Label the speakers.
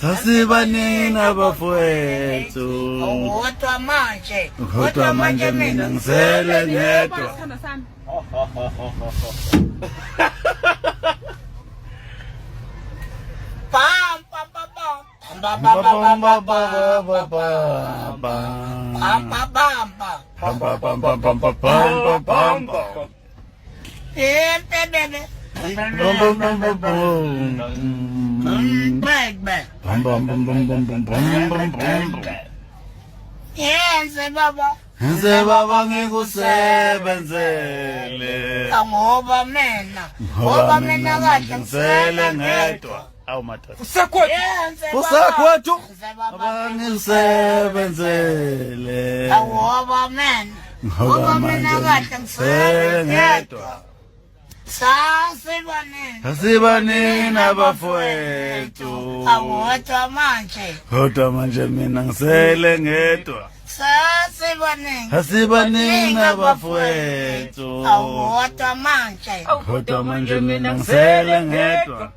Speaker 1: sasibaningi abafowethu kodwa manje mina ngisele ngedwa
Speaker 2: Yenze baba.
Speaker 1: Nze baba ngikusebenzele
Speaker 2: Ngoba mina kahle
Speaker 1: ngisele ngedwa awu madoda
Speaker 2: Yenze
Speaker 1: usakwethu baba ngikusebenzele
Speaker 2: ngoba mina kahle
Speaker 1: ngisele ngedwa sasibaningi abafowethu kodwa manje mina ngisele ngedwa sasibaningi abafowethu kodwa manje mina ngisele ngedwa